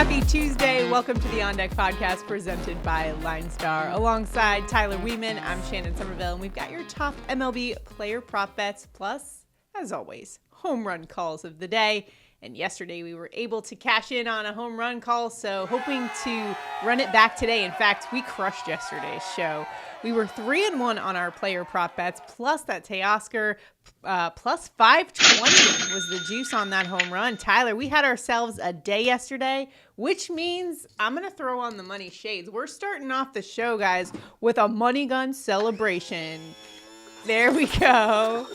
Happy Tuesday. Welcome to the On Deck podcast presented by LineStar. Alongside Tyler Wiemann, I'm Shannon Sommerville, and we've got your top MLB player prop bets, plus, as always, home run calls of the day. And yesterday we were able to cash in on a home run call, so hoping to run it back today. In fact, we crushed yesterday's show. We were 3-1 on our player prop bets, plus that Teoscar, plus 520 was the juice on that home run. Tyler, we had ourselves a day yesterday, which means I'm going to throw on the money shades. We're starting off the show, guys, with a money gun celebration. There we go.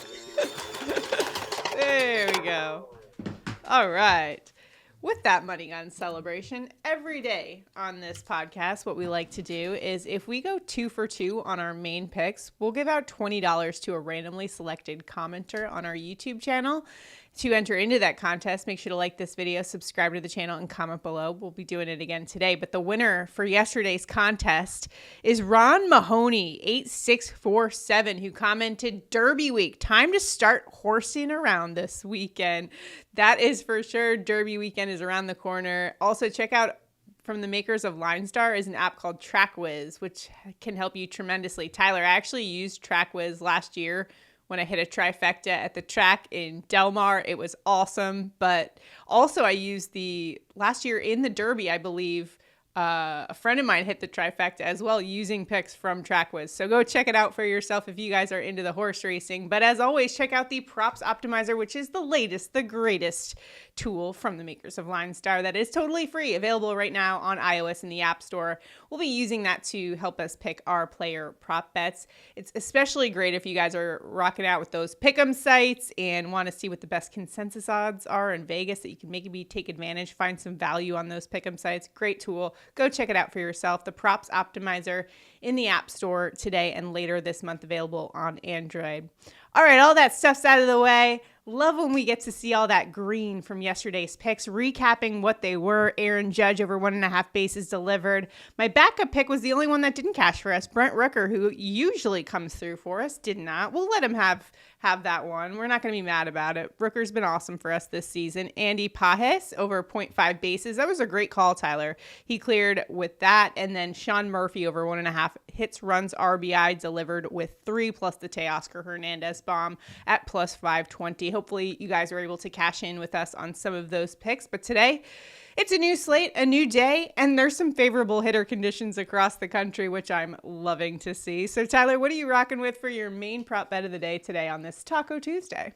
There we go. All right. With that money gun celebration, every day on this podcast, what we like to do is if we go 2 for 2 on our main picks, we'll give out $20 to a randomly selected commenter on our YouTube channel. To enter into that contest, make sure to like this video, subscribe to the channel, and comment below. We'll be doing it again today. But the winner for yesterday's contest is Ron Mahoney, 8647, who commented, Derby week, time to start horsing around this weekend. That is for sure. Derby weekend is around the corner. Also, check out from the makers of LineStar is an app called TrackWiz, which can help you tremendously. Tyler, I actually used TrackWiz last year when I hit a trifecta at the track in Del Mar. It was awesome. But also I used last year in the Derby, I believe, a friend of mine hit the trifecta as well using picks from TrackWiz. So go check it out for yourself if you guys are into the horse racing. But as always, check out the Props Optimizer, which is the latest, the greatest tool from the makers of LineStar that is totally free, available right now on iOS in the App Store. We'll be using that to help us pick our player prop bets. It's especially great if you guys are rocking out with those pick'em sites and want to see what the best consensus odds are in Vegas that you can maybe take advantage, find some value on those pick'em sites. Great tool. Go check it out for yourself. The Props Optimizer in the App Store today and later this month, available on Android. All right, all that stuff's out of the way. Love when we get to see all that green from yesterday's picks, recapping what they were. Aaron Judge over 1.5 bases delivered. My backup pick was the only one that didn't cash for us. Brent Rooker, who usually comes through for us, did not. We'll let him have that one. We're not going to be mad about it. Rooker's been awesome for us this season. Andy Pajes over 0.5 bases. That was a great call, Tyler. He cleared with that. And then Sean Murphy over 1.5 Hits+Runs+RBI delivered with 3 plus the Teoscar Hernandez bomb at plus 520. Hopefully you guys are able to cash in with us on some of those picks. But today, it's a new slate, a new day, and there's some favorable hitter conditions across the country, which I'm loving to see. So, Tyler, what are you rocking with for your main prop bet of the day today on this Taco Tuesday?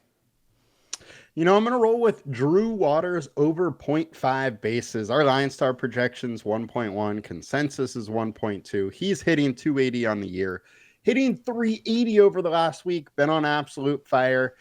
You know, I'm going to roll with Drew Waters over 0.5 bases. Our LineStar projection's 1.1. Consensus is 1.2. He's hitting 280 on the year, hitting 380 over the last week, been on absolute fire.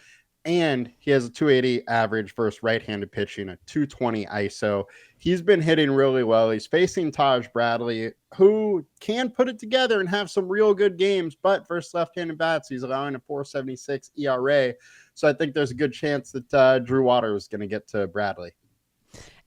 And he has a 280 average versus right-handed pitching, a 220 ISO. He's been hitting really well. He's facing Taj Bradley, who can put it together and have some real good games, but versus left-handed bats, he's allowing a 4.76 ERA. So I think there's a good chance that Drew Waters is going to get to Bradley.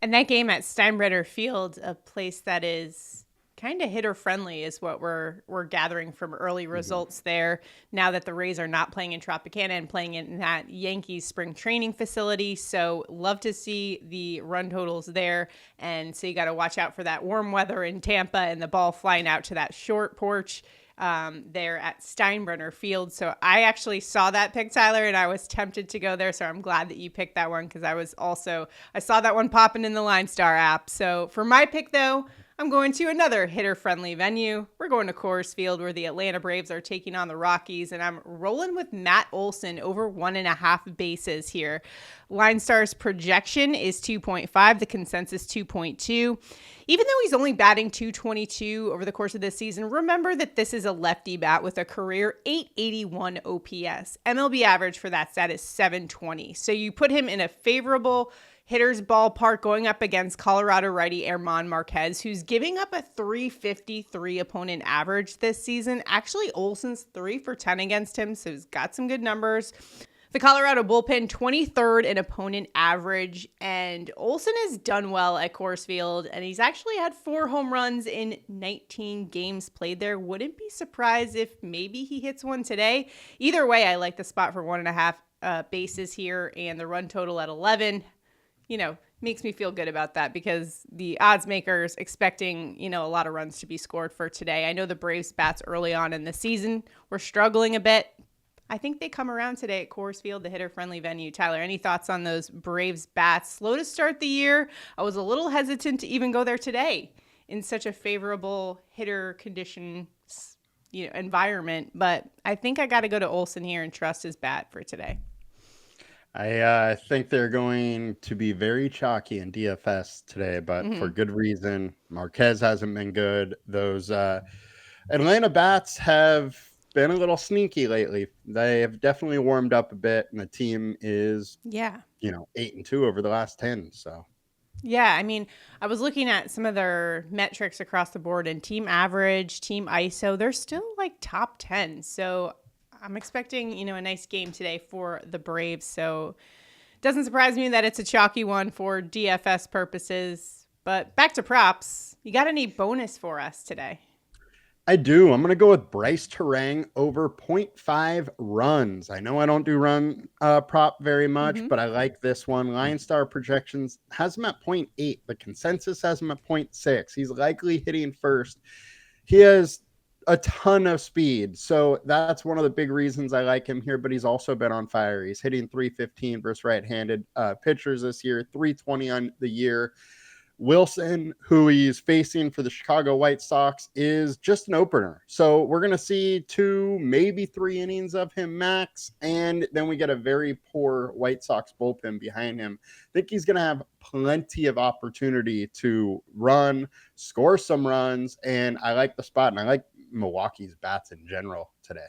And that game at Steinbrenner Field, a place that is kind of hitter friendly, is what we're gathering from early results there. Now that the Rays are not playing in Tropicana and playing in that Yankees spring training facility. So love to see the run totals there. And so you got to watch out for that warm weather in Tampa and the ball flying out to that short porch there at Steinbrenner Field. So I actually saw that pick, Tyler, and I was tempted to go there. So I'm glad that you picked that one, because I saw that one popping in the LineStar app. So for my pick, though, I'm going to another hitter-friendly venue. We're going to Coors Field, where the Atlanta Braves are taking on the Rockies, and I'm rolling with Matt Olson over 1.5 bases here. LineStar's projection is 2.5, the consensus 2.2. Even though he's only batting 222 over the course of this season, remember that this is a lefty bat with a career 881 OPS. MLB average for that stat is 720. So you put him in a favorable hitter's ballpark going up against Colorado righty German Marquez, who's giving up a 353 opponent average this season. Actually, Olson's 3 for 10 against him, so he's got some good numbers. The Colorado bullpen, 23rd in opponent average, and Olson has done well at Coors Field, and he's actually had 4 home runs in 19 games played there. Wouldn't be surprised if maybe he hits one today. Either way, I like the spot for 1.5 bases here, and the run total at 11. You know, makes me feel good about that because the odds makers expecting, a lot of runs to be scored for today. I know the Braves bats early on in the season were struggling a bit. I think they come around today at Coors Field, the hitter-friendly venue. Tyler, any thoughts on those Braves bats? Slow to start the year. I was a little hesitant to even go there today in such a favorable hitter condition, environment. But I think I got to go to Olson here and trust his bat for today. I think they're going to be very chalky in DFS today, but for good reason. Marquez hasn't been good. Those Atlanta bats have been a little sneaky lately. They have definitely warmed up a bit, and the team is 8-2 over the last 10. So yeah, I mean, I was looking at some of their metrics across the board, and team average, team ISO, they're still like top 10. So I'm expecting, a nice game today for the Braves. So it doesn't surprise me that it's a chalky one for DFS purposes. But back to props. You got any bonus for us today? I do. I'm going to go with Brice Turang over 0.5 runs. I know I don't do run prop very much, but I like this one. LineStar projections has him at 0.8. The consensus has him at 0.6. He's likely hitting first. He has a ton of speed. So that's one of the big reasons I like him here, but he's also been on fire. He's hitting 315 versus right-handed pitchers this year, 320 on the year. Wilson, who he's facing for the Chicago White Sox, is just an opener. So we're going to see 2, maybe 3 innings of him max, and then we get a very poor White Sox bullpen behind him. I think he's going to have plenty of opportunity to run, score some runs, and I like the spot, and I like Milwaukee's bats in general today.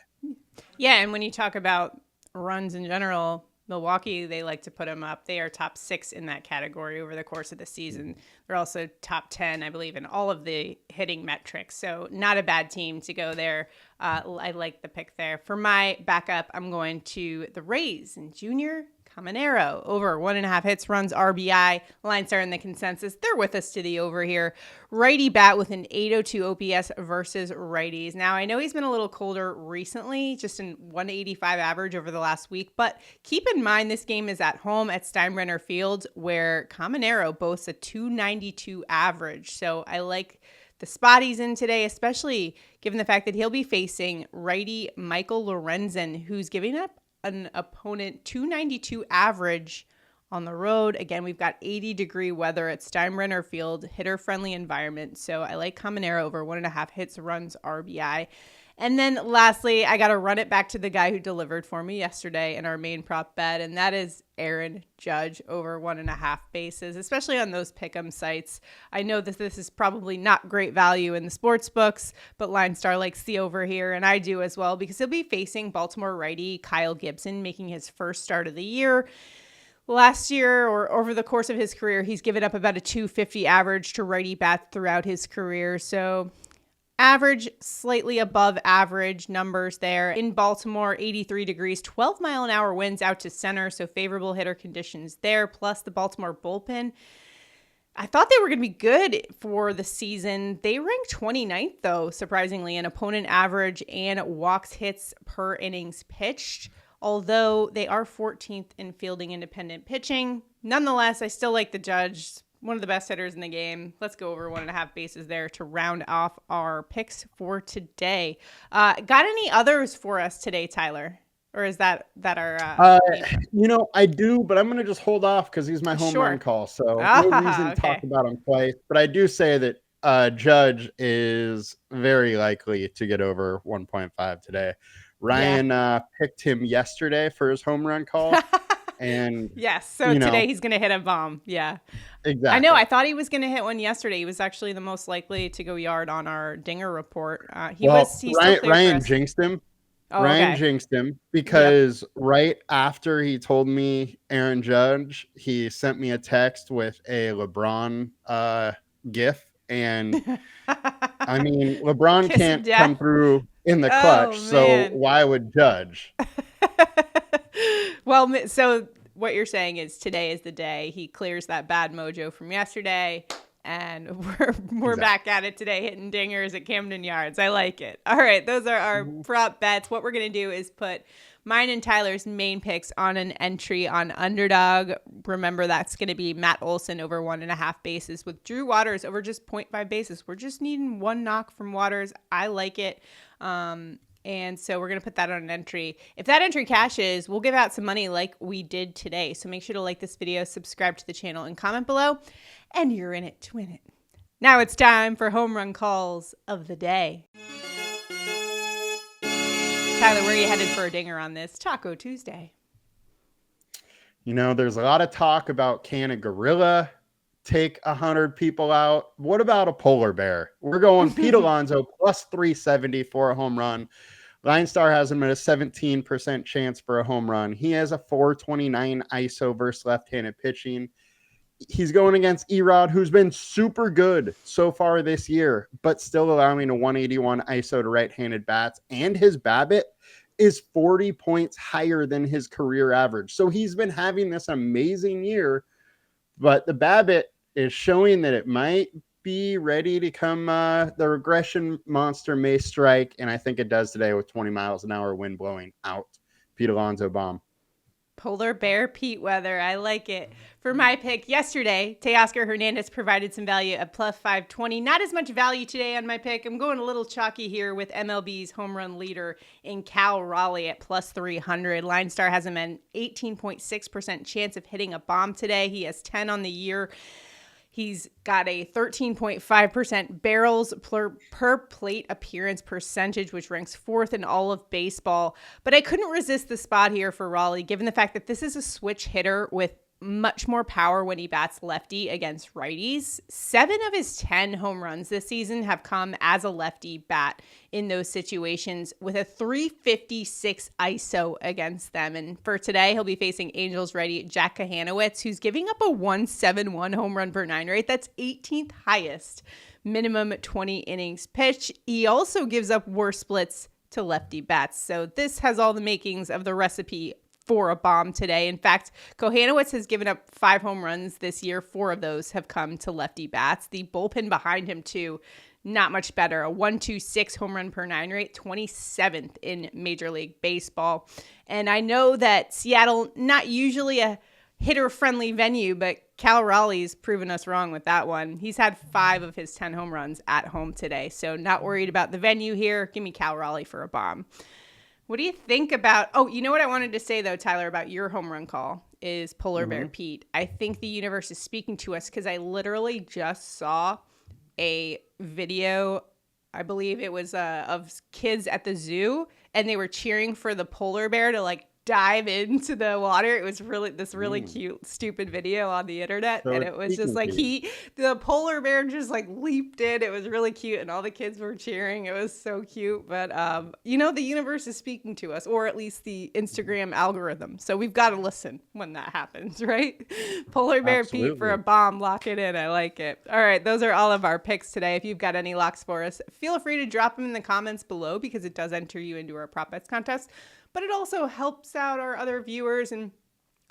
Yeah, and when you talk about runs in general, Milwaukee, they like to put them up. They are top 6 in that category over the course of the season. They're also top 10, I believe, in all of the hitting metrics. So not a bad team to go there. I like the pick there. For my backup, I'm going to the Rays and Junior Caminero over 1.5 hits, runs, RBI. LineStar in the consensus. They're with us to the over here. Righty bat with an 802 OPS versus righties. Now, I know he's been a little colder recently, just in 185 average over the last week, but keep in mind this game is at home at Steinbrenner Field where Caminero boasts a 292 average. So I like the spot he's in today, especially given the fact that he'll be facing righty Michael Lorenzen, who's giving up an opponent 292 average on the road. Again, we've got 80-degree weather at Steinbrenner Field, hitter-friendly environment. So I like Caminero over 1.5 hits, runs, RBI. And then lastly, I got to run it back to the guy who delivered for me yesterday in our main prop bet, and that is Aaron Judge over 1.5 bases, especially on those pick'em sites. I know that this is probably not great value in the sports books, but LineStar likes the over here, and I do as well because he'll be facing Baltimore righty Kyle Gibson, making his first start of the year. Last year, or over the course of his career, he's given up about a 250 average to righty bats throughout his career. So average, slightly above average numbers there. In Baltimore, 83 degrees, 12-mile-an-hour winds out to center, so favorable hitter conditions there, plus the Baltimore bullpen. I thought they were going to be good for the season. They ranked 29th, though, surprisingly, in opponent average and walks hits per innings pitched, although they are 14th in fielding independent pitching. Nonetheless, I still like the Judge. One of the best hitters in the game. Let's go over 1.5 bases there to round off our picks for today. Got any others for us today, Tyler? Or is that our... I do, but I'm going to just hold off because he's my home run call. So no reason to talk about him twice. But I do say that Judge is very likely to get over 1.5 today. Ryan picked him yesterday for his home run call. And yes, so today he's going to hit a bomb. Yeah, exactly. I know. I thought he was going to hit one yesterday. He was actually the most likely to go yard on our Dinger report. Ryan jinxed him. Ryan jinxed him because right after he told me Aaron Judge, he sent me a text with a LeBron gif, and I mean LeBron can't come through in the clutch, so why would Judge? Well, so what you're saying is today is the day he clears that bad mojo from yesterday And we're back at it today, hitting dingers at Camden Yards. I like it. All right, those are our prop bets. What we're going to do is put mine and Tyler's main picks on an entry on Underdog. Remember, that's going to be Matt Olson over 1.5 bases with Drew Waters over just 0.5 bases. We're just needing one knock from Waters. I like it. And so we're going to put that on an entry. If that entry cashes, we'll give out some money like we did today. So make sure to like this video, subscribe to the channel, and comment below. And you're in it to win it. Now it's time for home run calls of the day. Tyler, where are you headed for a dinger on this Taco Tuesday? You know, there's a lot of talk about can a gorilla take 100 people out. What about a polar bear? We're going Pete Alonso plus 370 for a home run. LineStar has him at a 17% chance for a home run. He has a 429 ISO versus left-handed pitching. He's going against Erod, who's been super good so far this year, but still allowing a 181 ISO to right-handed bats. And his BABIP is 40 points higher than his career average. So he's been having this amazing year, but the BABIP is showing that it might be ready to come. The regression monster may strike, and I think it does today with 20 miles an hour wind blowing out. Pete Alonso bomb. Polar bear Pete weather. I like it. For my pick yesterday, Teoscar Hernandez provided some value at plus 520. Not as much value today on my pick. I'm going a little chalky here with MLB's home run leader in Cal Raleigh at plus 300. LineStar has him an 18.6% chance of hitting a bomb today. He has 10 on the year. He's got a 13.5% barrels per plate appearance percentage, which ranks 4th in all of baseball. But I couldn't resist the spot here for Raleigh, given the fact that this is a switch hitter with much more power when he bats lefty against righties. 7 of his 10 home runs this season have come as a lefty bat in those situations with a 356 ISO against them. And for today, he'll be facing Angels righty Jack Kahanowitz, who's giving up a 171 home run per 9 rate. That's 18th highest minimum 20 innings pitch. He also gives up worse splits to lefty bats. So this has all the makings of the recipe for a bomb today. In fact, Kohanowitz has given up 5 home runs this year. 4 of those have come to lefty bats. The bullpen behind him, too, not much better. A 126 home run per 9 rate, 27th in Major League Baseball. And I know that Seattle, not usually a hitter-friendly venue, but Cal Raleigh's proven us wrong with that one. He's had 5 of his 10 home runs at home today. So not worried about the venue here. Give me Cal Raleigh for a bomb. What do you think about, you know what I wanted to say, though, Tyler, about your home run call is Polar Bear Pete. I think the universe is speaking to us because I literally just saw a video, I believe it was of kids at the zoo, and they were cheering for the polar bear to, like, dive into the water. It was really cute, stupid video on the internet. So, and it was just like the polar bear just like leaped in. It was really cute. And all the kids were cheering. It was so cute. But, the universe is speaking to us, or at least the Instagram algorithm. So we've got to listen when that happens, right? Polar bear Absolutely. Pete for a bomb. Lock it in. I like it. All right. Those are all of our picks today. If you've got any locks for us, feel free to drop them in the comments below because it does enter you into our prop bets contest. But it also helps out our other viewers, and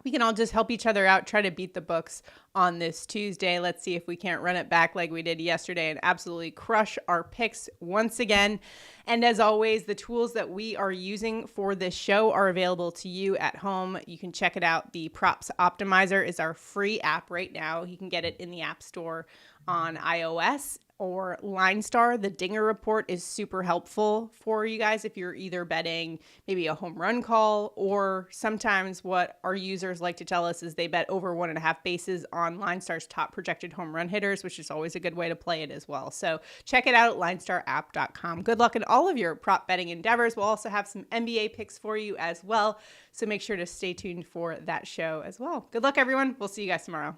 we can all just help each other out, try to beat the books on this Tuesday. Let's see if we can't run it back like we did yesterday and absolutely crush our picks once again. And as always, the tools that we are using for this show are available to you at home. You can check it out. The Props Optimizer is our free app right now. You can get it in the App Store on iOS or LineStar. The Dinger Report is super helpful for you guys if you're either betting maybe a home run call, or sometimes what our users like to tell us is they bet over 1.5 bases on LineStar's top projected home run hitters, which is always a good way to play it as well. So check it out at linestarapp.com. Good luck in all of your prop betting endeavors. We'll also have some NBA picks for you as well. So make sure to stay tuned for that show as well. Good luck, everyone. We'll see you guys tomorrow.